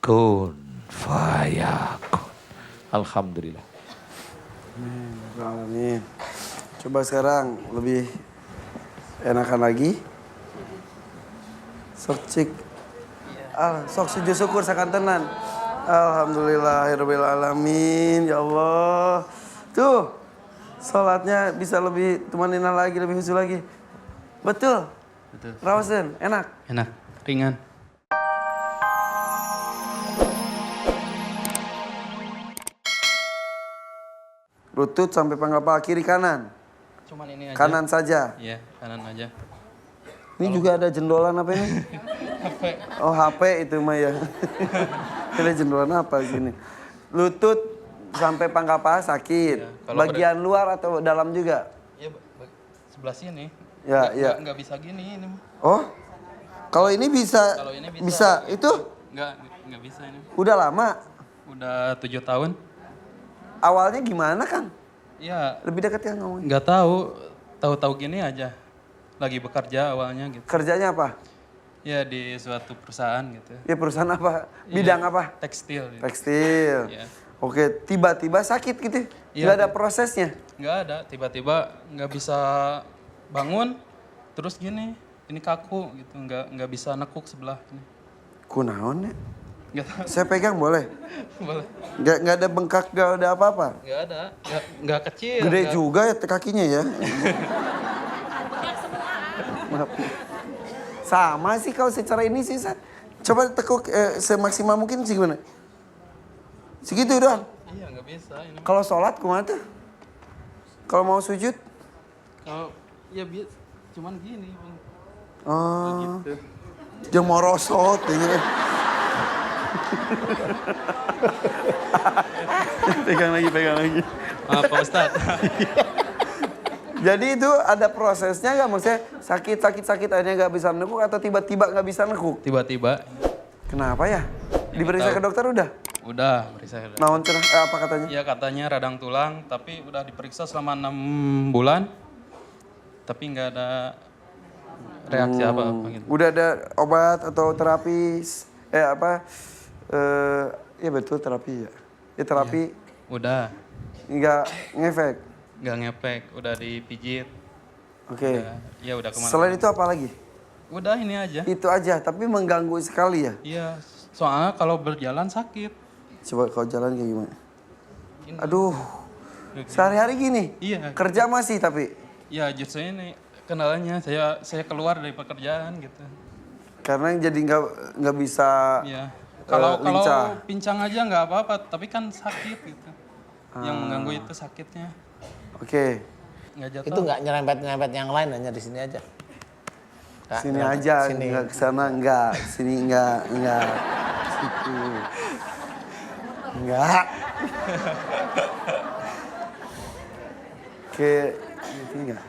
Kun fayakun. Alhamdulillah. Amin. Coba sekarang lebih enakan lagi. Sok cik. Sok sujud syukur sakantenan. Alhamdulillahirabbil alamin. Ya Allah. Tuh. Salatnya bisa lebih tumanina lagi, lebih khusyuk lagi. Betul. Betul. Rawasen, enak. Enak, ringan. Lutut sampai pangkal kiri kanan. Cuman ini aja. Kanan saja. Iya, kanan aja. Ini juga ada jendolan apa ini? HP. Oh HP itu mah ya. Ada jendolan apa sini? Lutut sampai pangkal paha sakit. Ya, kalau bagian luar atau dalam juga? Iya, sebelah sini. Ya, ya. Nggak bisa gini ini. Oh, kalau ini bisa? Kalau ini bisa. Itu? Nggak bisa ini. Udah lama? Udah 7 tahun. Awalnya gimana Kang? Iya, Lebih dekat ya ngomong. nggak tahu. Tahu-tahu gini aja. Lagi bekerja awalnya gitu. Kerjanya apa? Ya di suatu perusahaan gitu. Ya perusahaan apa? Bidang apa? Tekstil. Gitu. Tekstil. Iya. Oke, tiba-tiba sakit gitu? Iya. Nggak ada prosesnya? Nggak ada. Tiba-tiba nggak bisa bangun. Terus gini, ini kaku gitu. Nggak bisa nekuk sebelah ini. Kunaon ya? Nggak tahu. Saya pegang boleh? Boleh. Nggak ada bengkak, nggak ada apa-apa? Nggak ada. Nggak kecil. Gede nggak- juga ya kakinya ya. Maaf. Sama sih kalau secara ini sih. Coba tekuk semaksimal mungkin sih gimana? Segitu doang. Iya nggak bisa ini. Kalau sholat kumaha tuh? Kalau mau sujud? Kalau ya cuman gini bang. Oh, Gitu. jeung morosot ya. Pegang lagi. Maaf Pak Ustadz. Jadi itu ada prosesnya nggak? Maksudnya sakit akhirnya nggak bisa nekuk atau tiba-tiba nggak bisa nekuk? Tiba-tiba. Kenapa ya? Diperiksa ke dokter udah? Udah periksa. Naon cenah? Apa katanya? Iya katanya radang tulang, tapi udah diperiksa selama 6 bulan. Tapi nggak ada reaksi apa-apa gitu. Udah ada obat atau terapi? Ya betul terapi ya. Ya terapi Udah, nggak ngefek. nggak ngepek, udah dipijit. Oke. Ya udah kemana? Selain itu apa lagi? Udah ini aja. Itu aja, tapi mengganggu sekali ya. Iya, soalnya kalau berjalan sakit. Coba kau jalan kayak gimana? Gini. Aduh, sehari-hari gini? Iya. Kerja masih tapi? Ya justru ini kendalanya saya keluar dari pekerjaan gitu. Karena jadi nggak bisa Iya. Kalau lincah. pincang aja nggak apa-apa, tapi kan sakit gitu. Yang mengganggu itu sakitnya. Oke, Nggak jatuh. Itu nggak nyerempet-nyerempet yang lain, hanya di sini aja. Nggak sini nyerempet aja, sini. nggak kesana nggak, sini nggak, situ. Nggak. Oke, ini nggak?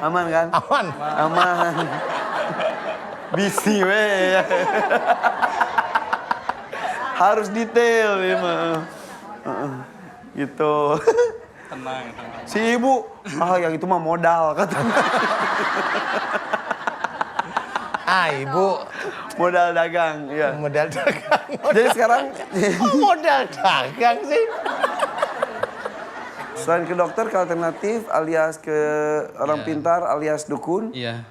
Aman kan? Aman. Aman. Bisi weh. Harus detail ya mah. Gitu. Tenang. Si ibu, yang itu mah modal katanya. Ibu Modal dagang, ya. modal dagang. Jadi sekarang Kok modal dagang sih? selain ke dokter ke alternatif alias ke orang Iya. pintar alias dukun, Iya,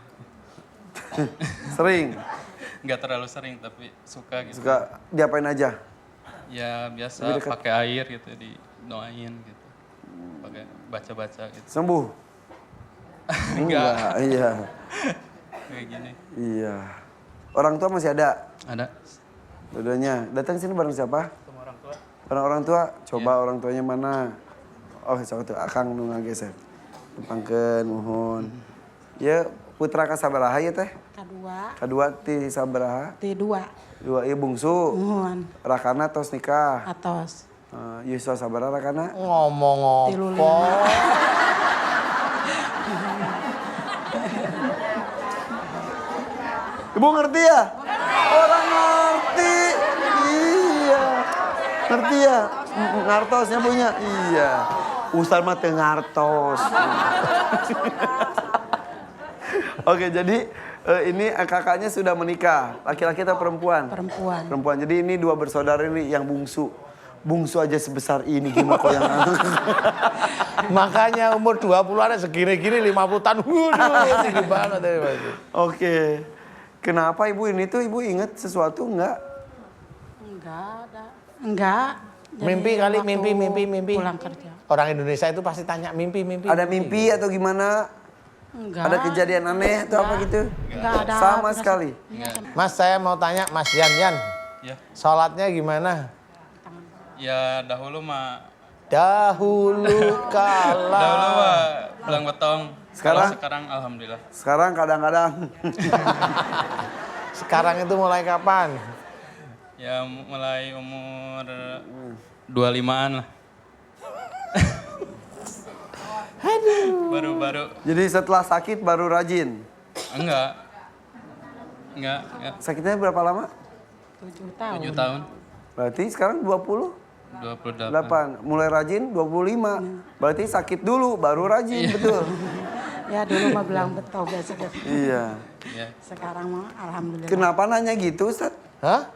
sering nggak terlalu sering tapi suka gitu. suka diapain aja. Ya Lebih biasa dekat. pakai air gitu didoain gitu. Pakai baca-baca gitu. Sembuh? Enggak. Iya. Kayak gini. Iya. Orang tua masih ada? Ada Dua-duanya. Datang sini bareng siapa? sama orang tua. Bareng orang tua? Coba orang tuanya mana? Oh, sok tuh Akang nu ngageser. Numpangkeun mohon. Ya, putra ka sabaraha ya teh? Kedua, Kadua ti sabaraha? T2, Dua ieu bungsu. mohon Rakana tos nikah. atos. Yuswa sabaraha Rakana? Ngomong Tilu apa? Ibu ngerti ya? Orang ngerti. Iya. Ngerti ya? Ngartosnya punya? Iya. Ustaz mah teu ngartos. Oke, jadi Ini kakaknya sudah menikah, laki-laki atau perempuan? Perempuan. Perempuan. Jadi ini 2 bersaudara ini yang bungsu. Bungsu aja sebesar ini gimana kok yang Makanya umur 20-an segini-gini 50 tahun. Waduh, tinggi banget ya, Mas. Oke. Kenapa ibu ini tuh ibu inget sesuatu enggak? Enggak ada. Enggak. Jadi Mimpi kali, waktu mimpi. Pulang kerja. Orang Indonesia itu pasti tanya mimpi. Ada mimpi atau gimana? Enggak. Ada kejadian aneh atau apa gitu? Enggak ada. Sama sekali. Mas, saya mau tanya Mas Yan. Ya. Sholatnya gimana? Ya dahulu mah Dahulu mah belang betong. Sekarang? Kalau sekarang alhamdulillah. Sekarang kadang-kadang. Sekarang itu mulai kapan? Ya mulai umur 25-an lah. Baru-baru. Jadi setelah sakit baru rajin. Enggak. Sakitnya berapa lama? 7 tahun. 7 tahun. Berarti sekarang 28. 28. Mulai rajin 25. Berarti sakit dulu baru rajin, betul. Ya dulu mah belang betong biasa. Iya. Ya. Sekarang mah alhamdulillah. Kenapa nanya gitu, Ustaz? Hah?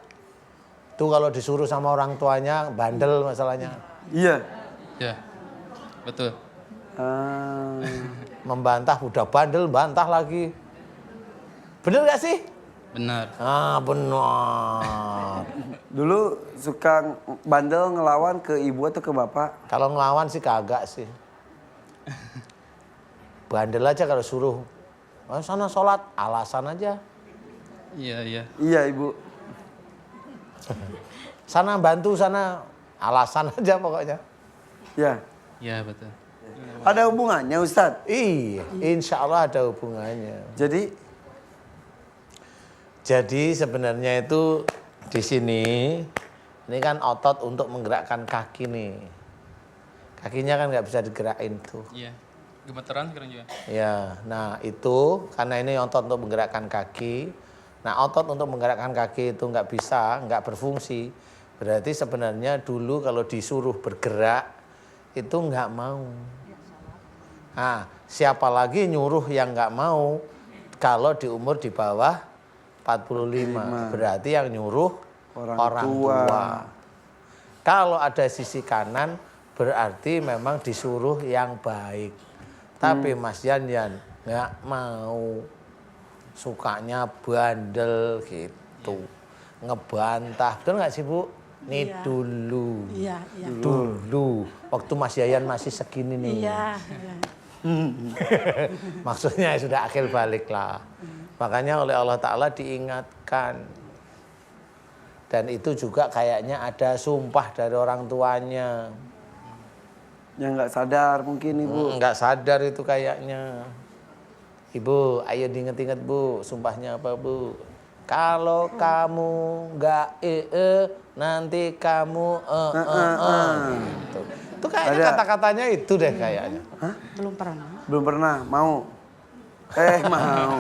Tuh kalau disuruh sama orang tuanya bandel masalahnya. Iya. Ya. Betul. Membantah udah bandel, bantah lagi. Bener gak sih? Benar. Benar. Dulu suka bandel ngelawan ke ibu atau ke bapak? Kalau ngelawan sih kagak sih. Bandel aja kalau suruh. Oh, sana sholat, alasan aja. Iya. Iya, ibu. Sana bantu, sana alasan aja pokoknya. Ya. Iya betul. Ada hubungannya, Ustadz? Iya, insya Allah ada hubungannya. Jadi sebenarnya itu di sini, ini kan otot untuk menggerakkan kaki nih. Kakinya kan nggak bisa digerakin tuh. Iya. Gemeteran sekarang juga. Ya, nah itu karena ini otot untuk menggerakkan kaki. Nah otot untuk menggerakkan kaki itu nggak bisa, nggak berfungsi. Berarti sebenarnya dulu kalau disuruh bergerak itu nggak mau. Nah siapa lagi nyuruh yang nggak mau kalau di umur di bawah 45. Berarti yang nyuruh orang tua. Kalau ada sisi kanan berarti memang disuruh yang baik. Tapi Mas Yan nggak mau, sukanya bandel gitu, ngebantah. Betul nggak sih Bu? Nih Iya. dulu. Iya. Dulu. Waktu Mas Yayan masih segini nih. Iya. Maksudnya sudah akhir balik lah. Makanya oleh Allah Ta'ala diingatkan. Dan itu juga kayaknya ada sumpah dari orang tuanya. Yang nggak sadar mungkin ibu. Nggak sadar itu kayaknya. Ibu, ayo diinget-inget Bu, sumpahnya apa Bu? Kalau kamu nggak nanti kamu gitu. Itu kayaknya kata-katanya itu deh kayaknya. Hah? Belum pernah. Belum pernah, mau. Mau.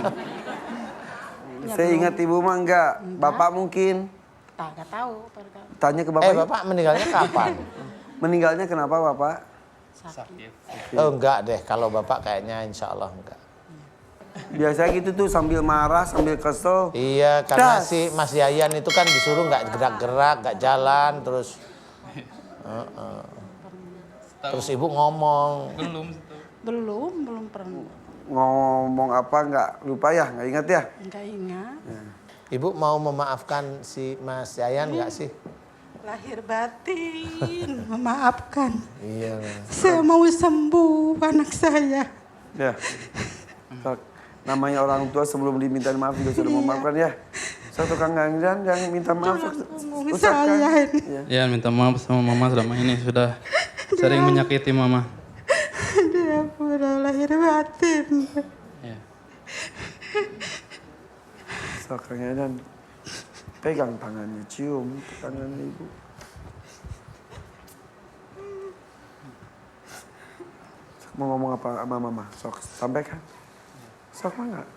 Saya ingat ibu mah enggak. Bapak mungkin. Nggak tahu. Tanya ke bapak. Bapak meninggalnya kapan? Meninggalnya kenapa bapak? Sakit. Oh enggak deh, kalau Bapak kayaknya insya Allah enggak. Biasa gitu tuh sambil marah, sambil kesel. Iya, karena si Mas Yayan itu kan disuruh nggak gerak-gerak, nggak jalan, terus terus ibu ngomong. Belum pernah. Ngomong apa enggak lupa ya, enggak ingat ya? Enggak ingat. Ibu mau memaafkan si Mas Yayan nggak sih? Lahir batin, memaafkan. Iya. Saya mau sembuh anak saya. Ya. Namanya orang tua sebelum diminta maaf juga sudah memaafkan ya. Satu Kang Gangdan yang minta maaf. Saya ini. Ya minta maaf sama mama selama ini sudah sering menyakiti mama. Dia pura lahir batin. Ya. Sok Kang Gangdan. Pegang tangannya, cium tangan ibu. Mau ngomong apa sama mama? Sok sampaikan. Sok mah enggak?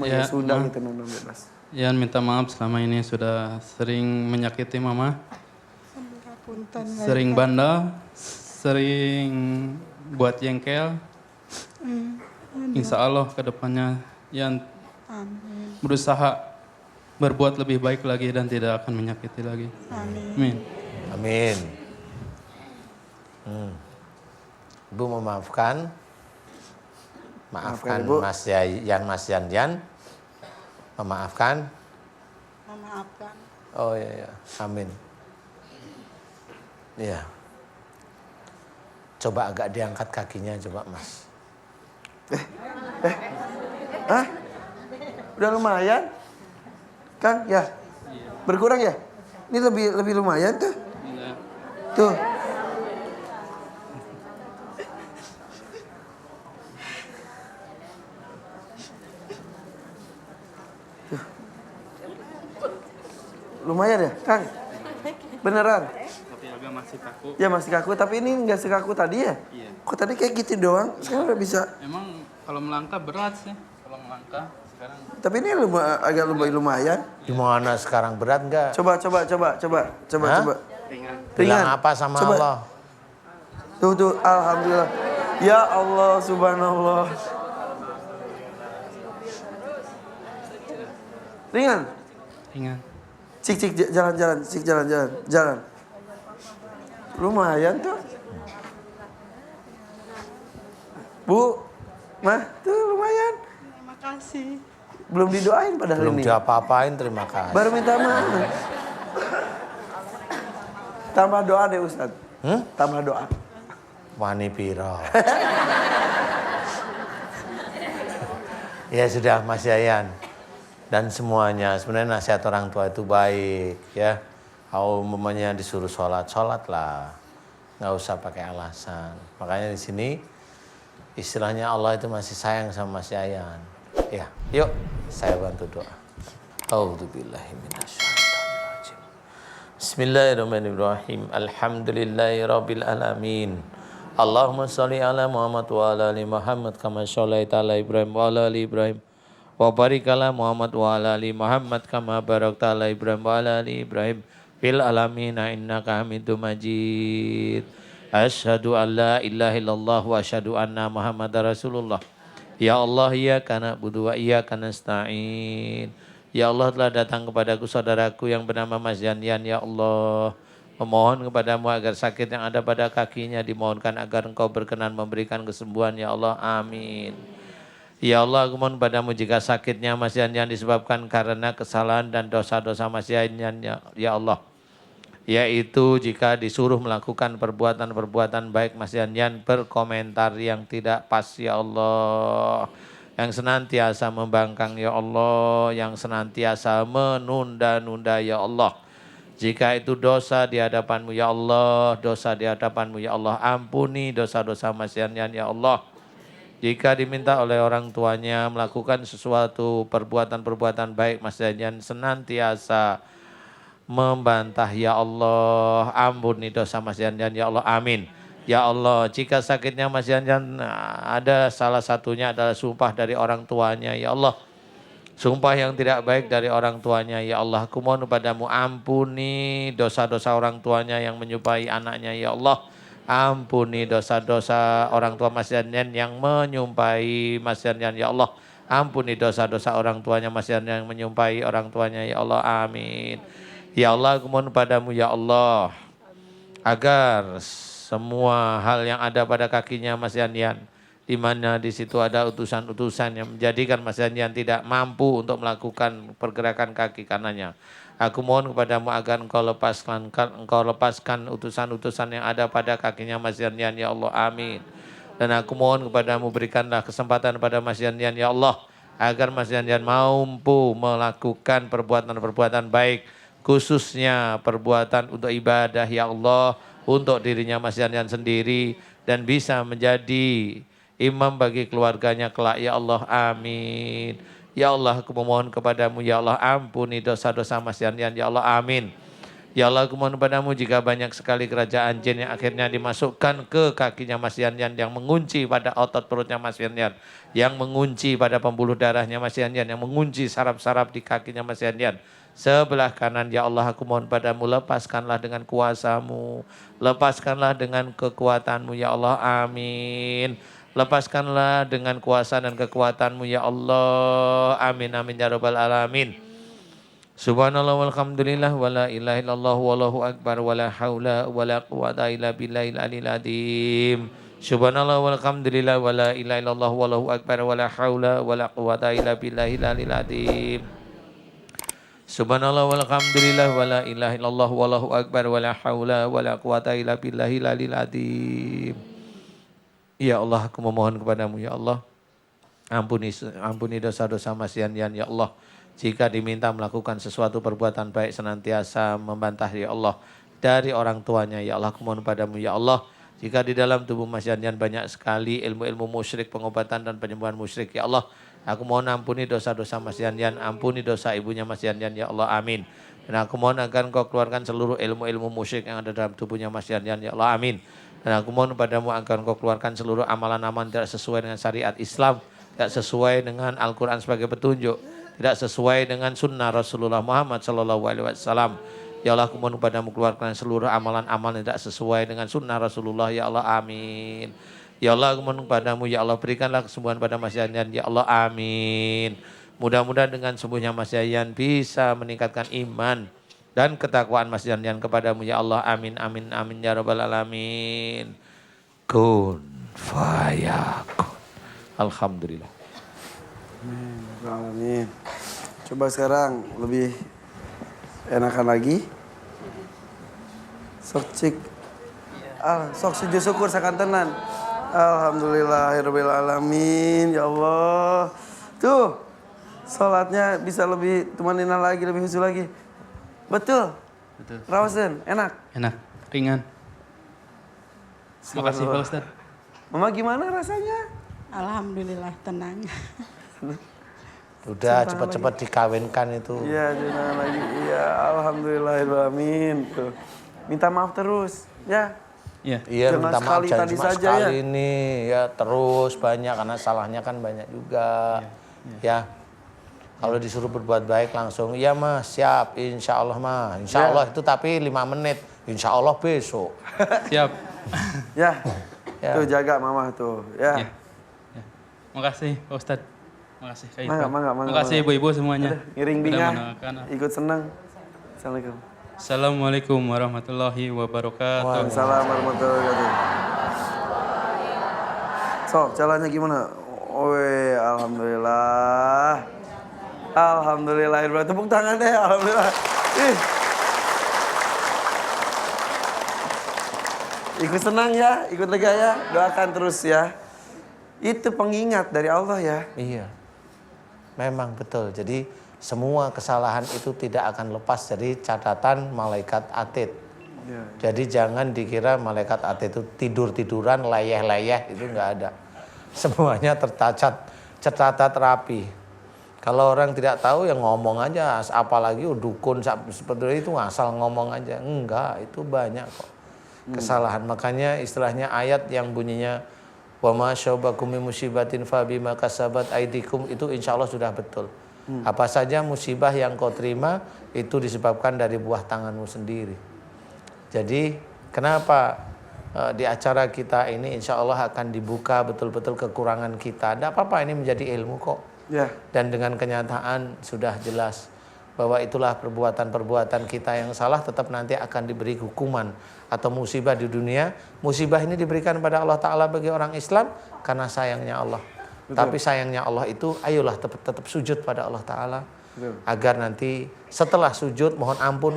Ya, Sunda Ma. gitu nonton bebas. Yan minta maaf selama ini sudah sering menyakiti mama. Punten. Sering bandel, sering buat jengkel. Insya Allah kedepannya Yan Amin. berusaha berbuat lebih baik lagi dan tidak akan menyakiti lagi. Amin. Amin. Amin. Ibu memaafkan. Maafkan Ibu. Mas Yanyan. Memaafkan. Memaafkan. Oh iya, iya. Amin. Iya. Coba agak diangkat kakinya coba Mas. Hah? Udah lumayan? Kang, ya? Berkurang ya? Ini lebih lumayan tuh. Tuh. Tuh. Lumayan ya, Kang? Beneran? Tapi agak masih kaku. Ya masih kaku, tapi ini nggak sekaku tadi ya? Iya. Kok tadi kayak gitu doang? Sekarang udah bisa. Emang kalau melangkah berat sih. Kalau melangkah sekarang Tapi ini agak lumayan. Gimana sekarang berat enggak? Coba. Hah? ringan. Bilang apa sama Coba. Allah? Tuh, alhamdulillah. Ya Allah, subhanallah. Ringan. Ringan. Cik, jalan. Lumayan tuh. Bu, Mah, tuh lumayan. Terima kasih. Belum didoain padahal Belum ini. diapa-apain, terima kasih. Baru minta maaf. Tambah doa deh Ustaz. Tambah doa. Wani piro. Ya sudah Mas Yayan. Dan semuanya, sebenarnya nasihat orang tua itu baik ya. Kalau umpamanya disuruh sholat lah. Nggak usah pakai alasan. Makanya di sini istilahnya Allah itu masih sayang sama Mas Yayan. Ya, yuk saya bantu doa. A'udzubillahi minasyaitonirrajim. Bismillahirrahmanirrahim. Alhamdulillahirabbil alamin. Allahumma shalli ala Muhammad wa ala ali Muhammad kama shallaita ala Ibrahim wa ala ali Ibrahim. Wa barik ala Muhammad wa ala ali Muhammad kama barakta ala Ibrahim wa ala ali Ibrahim fil alamin innaka Hamidum Majid. Asyhadu an la ilaha illallah wa asyhadu anna Muhammadar Rasulullah. Ya Allah, iyyaka na'budu wa iyyaka nasta'in. Ya Allah, telah datang kepadaku saudaraku yang bernama Mas Yanyan, ya Allah. Memohon kepadamu agar sakit yang ada pada kakinya dimohonkan agar engkau berkenan memberikan kesembuhan, ya Allah. Amin. Ya Allah, aku mohon padamu jika sakitnya Mas Yanyan disebabkan karena kesalahan dan dosa-dosa Mas Yanyan, ya Allah. Yaitu jika disuruh melakukan perbuatan-perbuatan baik Mas Yanyan berkomentar yang tidak pas, ya Allah. Yang senantiasa membangkang, ya Allah. Yang senantiasa menunda-nunda, ya Allah. Jika itu dosa di hadapanmu, ya Allah. Dosa di hadapanmu, ya Allah. Ampuni dosa-dosa Mas Yanyan, ya Allah. Jika diminta oleh orang tuanya melakukan sesuatu perbuatan-perbuatan baik Mas Yanyan senantiasa membantah, ya Allah. Ampuni dosa Mas Yanyan, ya Allah. Amin. Ya Allah, jika sakitnya Mas Yanyan ada salah satunya adalah sumpah dari orang tuanya, ya Allah. Sumpah yang tidak baik dari orang tuanya, ya Allah. Aku mohon kepadamu ampuni dosa-dosa orang tuanya yang menyumpahi anaknya, ya Allah. Ampuni dosa-dosa orang tua Mas Yanyan yang menyumpahi Mas Yanyan, ya Allah. Ampuni dosa-dosa orang tuanya Mas Yanyan yang menyumpahi orang tuanya, ya Allah. Amin. Ya Allah, aku mohon padamu, ya Allah, agar semua hal yang ada pada kakinya Mas Yanyan, di mana di situ ada utusan-utusan yang menjadikan Mas Yanyan tidak mampu untuk melakukan pergerakan kaki kanannya. Aku mohon kepadamu agar engkau lepaskan utusan-utusan yang ada pada kakinya Mas Yanyan, ya Allah. Amin. Dan aku mohon kepadamu berikanlah kesempatan pada Mas Yanyan, ya Allah, agar Mas Yanyan mampu melakukan perbuatan-perbuatan baik, khususnya perbuatan untuk ibadah, ya Allah, untuk dirinya Mas Yanyan sendiri dan bisa menjadi imam bagi keluarganya kelak, ya Allah. Amin. Ya Allah, aku memohon kepadamu, ya Allah, ampuni dosa-dosa Mas Yanyan, ya Allah. Amin. Ya Allah, aku mohon kepadamu jika banyak sekali kerajaan jin yang akhirnya dimasukkan ke kakinya Mas Yanyan, yang mengunci pada otot perutnya Mas Yanyan, yang mengunci pada pembuluh darahnya Mas Yanyan, yang mengunci saraf-saraf di kakinya Mas Yanyan sebelah kanan, ya Allah, aku mohon padamu lepaskanlah dengan kuasamu, lepaskanlah dengan kekuatanmu, ya Allah. Amin. Lepaskanlah dengan kuasa dan kekuatan-Mu ya Allah. Amin amin ya rabbal alamin. Subhanallah walhamdulillah wala ilaha illallah wallahu akbar wala haula wala quwata illa billahil aliyil azim. Subhanallah walhamdulillah wala ilaha illallah wallahu akbar wala haula wala quwata illa billahil aliyil azim. Subhanallah walhamdulillah wala ilaha illallah wallahu akbar wala haula wala quwata illa billahil aliyil azim. Ya Allah, aku memohon kepadamu ya Allah. Ampuni dosa-dosa Mas Yanyan ya Allah. Jika diminta melakukan sesuatu perbuatan baik senantiasa membantah ya Allah dari orang tuanya ya Allah, aku mohon padamu ya Allah. Jika di dalam tubuh Mas Yanyan banyak sekali ilmu-ilmu musyrik, pengobatan dan penyembuhan musyrik ya Allah, aku mohon ampuni dosa-dosa Mas Yanyan, ampuni dosa ibunya Mas Yanyan ya Allah, amin. Dan aku mohon agar Engkau keluarkan seluruh ilmu-ilmu musyrik yang ada dalam tubuhnya Mas Yanyan ya Allah, amin. Dan aku mohon padamu agar Engkau keluarkan seluruh amalan-amalan tidak sesuai dengan syariat Islam, tidak sesuai dengan Al-Quran sebagai petunjuk, tidak sesuai dengan sunnah Rasulullah Muhammad SAW. Ya Allah, aku mohon padamu keluarkan seluruh amalan-amalan yang tidak sesuai dengan sunnah Rasulullah ya Allah, amin. Ya Allah, aku mohon padamu ya Allah, berikanlah kesembuhan pada Mas Yanyan ya Allah, amin. Mudah-mudahan dengan sembuhnya Mas Yanyan bisa meningkatkan iman dan ketakwaan Mas Yanyan kepadamu ya Allah, amin amin amin ya rabbal alamin. Kun fayakun. Alhamdulillah. Amin. Coba sekarang lebih enakan lagi. Sok cik. Sok sujud syukur sakantenan. Alhamdulillahirabbil alamin. Ya Allah. Tuh. Salatnya bisa lebih tumanina lagi, lebih khusyuk lagi. Betul. Betul. Rawasen, enak. Enak, ringan. Makasih Pak Ustadz. Mama gimana rasanya? Alhamdulillah tenang. Udah cepat-cepat dikawinkan itu. Iya, jangan lagi. Iya, alhamdulillahirrahmanirrahim. Tuh. Minta maaf terus, ya. Iya. Iya, Jangan minta maaf sekali jangan tadi cuma saja, sekali ya. ini ya, terus banyak karena salahnya kan banyak juga. Ya. Kalau disuruh berbuat baik langsung, iya Mas, siap, insya Allah Mas. Insya Allah itu tapi 5 menit, insya Allah besok. Siap. Ya. Ya. Tuh jaga mama tuh, ya. Ya. Ya. Makasih Pak Ustadz. Makasih Kak Mangga, Irfan. mangga, mangga, Makasih ibu-ibu semuanya. Ngiring Udah bingah, mendoakan. ikut senang. Assalamualaikum. Assalamualaikum warahmatullahi wabarakatuh. Waalaikumsalam warahmatullahi wabarakatuh. Sok, jalannya gimana? Woi, alhamdulillah. Alhamdulillah, tepuk tangan deh, alhamdulillah. Ih. Ikut senang ya, ikut lega ya, doakan terus ya. Itu pengingat dari Allah ya. Iya, memang betul. Jadi semua kesalahan itu tidak akan lepas dari catatan malaikat atid. Ya. Jadi jangan dikira malaikat atid itu tidur-tiduran, layeh-layeh, itu nggak ada. Semuanya tercatat rapi. Kalau orang tidak tahu ya ngomong aja, apalagi dukun seperti itu asal ngomong aja. Enggak, itu banyak kok kesalahan. Makanya istilahnya ayat yang bunyinya wa ma syaubakum min musibatin fa bima kasabat aidikum itu insya Allah sudah betul. Apa saja musibah yang kau terima itu disebabkan dari buah tanganmu sendiri. Jadi kenapa di acara kita ini insya Allah akan dibuka betul-betul kekurangan kita. Tidak apa-apa, ini menjadi ilmu kok. Ya. Dan dengan kenyataan sudah jelas bahwa itulah perbuatan-perbuatan kita yang salah tetap nanti akan diberi hukuman atau musibah di dunia. Musibah ini diberikan pada Allah Ta'ala bagi orang Islam karena sayangnya Allah. Betul. Tapi sayangnya Allah itu ayolah tetap sujud pada Allah Ta'ala. Betul. Agar nanti setelah sujud mohon ampun,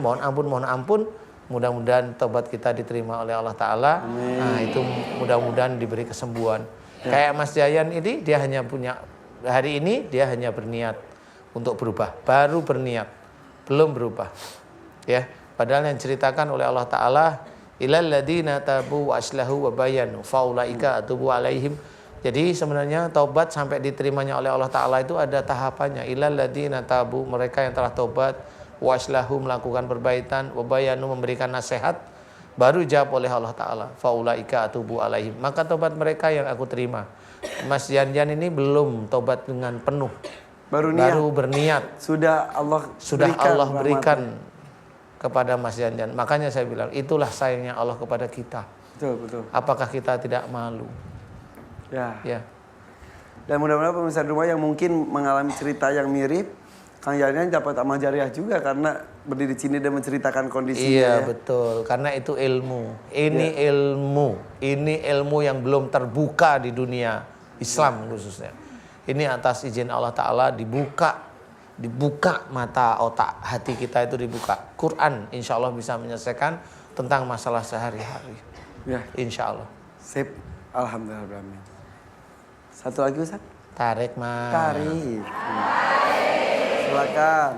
mudah-mudahan tobat kita diterima oleh Allah Ta'ala. Nah itu mudah-mudahan diberi kesembuhan. Ya. Kayak Mas Yayan ini dia hanya punya hari ini dia hanya berniat untuk berubah, baru berniat, belum berubah. Ya, padahal yang diceritakan oleh Allah Ta'ala, ilal ladina tabu wa aslahu wa bayanu faulaika atubu alaihim. Jadi sebenarnya taubat sampai diterimanya oleh Allah Ta'ala itu ada tahapannya. Ilal ladina tabu, mereka yang telah taubat, wa aslahu melakukan perbaikan, wa bayanu memberikan nasihat, baru jawab oleh Allah Ta'ala, faulaika atubu alaihim. Maka taubat mereka yang aku terima. Mas Yanyan ini belum tobat dengan penuh. Baru berniat. Sudah Allah berikan kepada Mas Yanyan. Makanya saya bilang itulah sayangnya Allah kepada kita. Betul. Apakah kita tidak malu? Ya. Ya. Dan mudah-mudahan pemirsa di rumah yang mungkin mengalami cerita yang mirip, Kang Jarian dapat amal jariah juga karena berdiri di sini dan menceritakan kondisinya. Iya ya. betul, karena itu ilmu. Ini ilmu yang belum terbuka di dunia Islam khususnya. Ini atas izin Allah Ta'ala dibuka mata otak hati kita itu dibuka. Quran insya Allah bisa menyelesaikan tentang masalah sehari-hari. Ya. Insya Allah. Sip. Alhamdulillah. Satu lagi Ustaz. Tarik mas. Tarik. Silakan.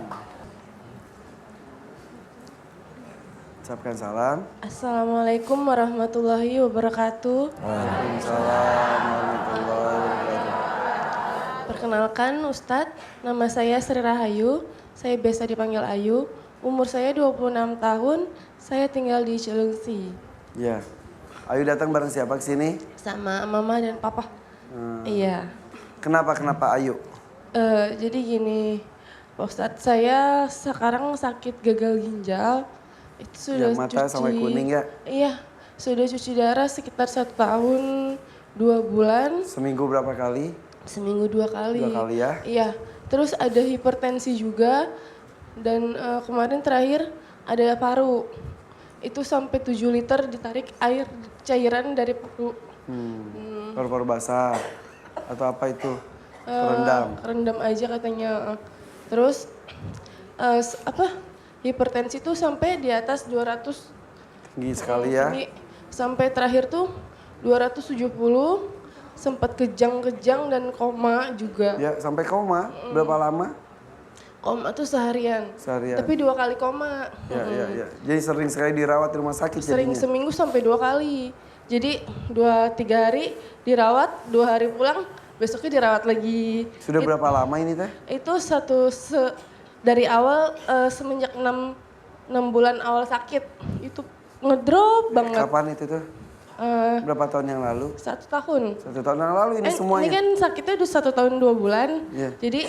Ucapkan salam. Assalamualaikum warahmatullahi wabarakatuh. Waalaikumsalam warahmatullahi wabarakatuh. Perkenalkan Ustadz, nama saya Sri Rahayu. Saya biasa dipanggil Ayu. Umur saya 26 tahun. Saya tinggal di Cilengsi. Ya. Ayu datang bareng siapa ke sini? Sama mama dan papa. Iya. Kenapa Ayu? Jadi gini, Pak Ustadz, saya sekarang sakit gagal ginjal. Itu sudah Yang mata sampai kuning ya? Iya, sudah cuci darah sekitar 1 tahun 2 bulan. Seminggu berapa kali? Seminggu 2 kali. 2 kali ya? Iya. Terus ada hipertensi juga. Dan kemarin terakhir ada paru. Itu sampai 7 liter ditarik air cairan dari paru. Paru-paru basah atau apa itu? Rendam. Rendam aja katanya. Terus hipertensi tuh sampai di atas 200. Tinggi sekali ya? Tinggi. Sampai terakhir tuh 270. Sempat kejang-kejang dan koma juga. Ya, sampai koma. Berapa lama? Koma tuh seharian. Seharian. Tapi 2 kali koma. Ya. Jadi sering sekali dirawat di rumah sakit Sering jadinya? seminggu sampai 2 kali. Jadi 2-3 hari dirawat, 2 hari pulang, besoknya dirawat lagi. Sudah berapa lama ini teh? Itu dari awal semenjak 6 bulan awal sakit. Itu ngedrop banget. Kapan itu tuh? Berapa tahun yang lalu? 1 tahun. 1 tahun yang lalu ini semuanya? Ini kan sakitnya udah 1 tahun 2 bulan. Iya. Jadi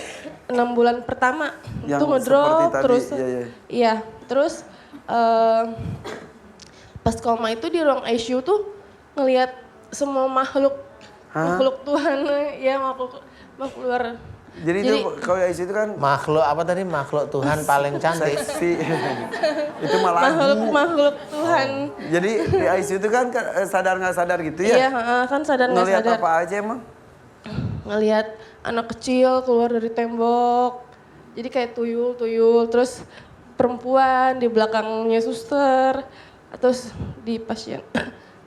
6 bulan pertama Yang itu ngedrop seperti tadi, terus. iya. Iya, terus pas koma itu di ruang ICU tuh ngelihat semua makhluk Tuhan ya makhluk luar. Jadi itu kalau ICU itu kan Makhluk apa tadi? Makhluk Tuhan paling cantik. seksi. Itu malah makhluk Tuhan. Jadi di ICU itu kan sadar nggak sadar gitu ya? Iya, kan sadar nggak Ngelihat sadar. apa aja emang? Ngelihat anak kecil keluar dari tembok. Jadi kayak tuyul, terus perempuan di belakangnya suster, terus di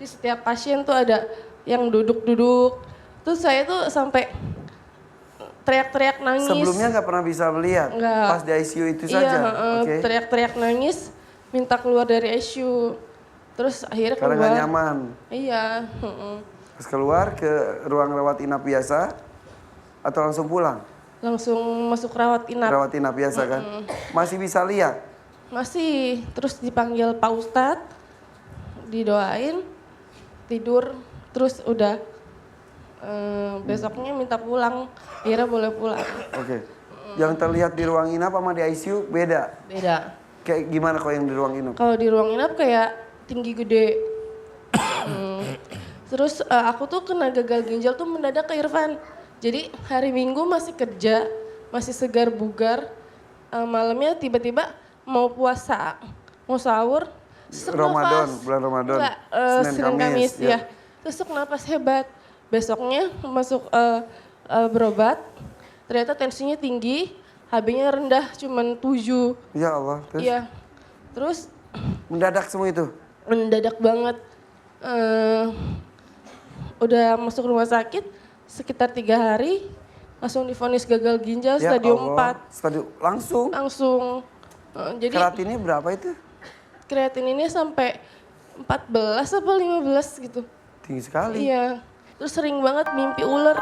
setiap pasien tuh ada yang duduk-duduk. Terus saya tuh sampai teriak-teriak nangis. Sebelumnya nggak pernah bisa melihat? Nggak. Pas di ICU itu Iya, saja? Oke. teriak-teriak nangis, minta keluar dari ICU. Terus akhirnya Karena keluar. nggak nyaman? Iya. Pas keluar ke ruang rawat inap biasa atau langsung pulang? Langsung masuk rawat inap. Rawat inap biasa kan? Masih bisa lihat? Masih, terus dipanggil Pak Ustadz, didoain, tidur, terus udah besoknya minta pulang, akhirnya boleh pulang. Oke. Yang terlihat di ruang inap sama di ICU beda? Beda. Kayak gimana kalau yang di ruang inap? Kalau di ruang inap kayak tinggi gede. Terus aku tuh kena gagal ginjal tuh mendadak ke Irfan. Jadi hari Minggu masih kerja, masih segar bugar. Malamnya tiba-tiba mau puasa, mau sahur. Sesak Ramadan, nafas. bulan Ramadan. Enggak, Senin, Senin Kamis, Kamis ya. Sesak nafas hebat. Besoknya masuk berobat, ternyata tensinya tinggi, HB-nya rendah cuman 7. Ya Allah. Terus? Iya. Terus Mendadak semua itu? mendadak banget. Udah masuk rumah sakit sekitar 3 hari, langsung divonis gagal ginjal Ya stadium Allah. 4. Stadium langsung? Langsung. Jadi Keratinnya berapa itu? kreatin ini sampai 14 apa 15 gitu. Tinggi sekali. Iya. Terus sering banget mimpi ular.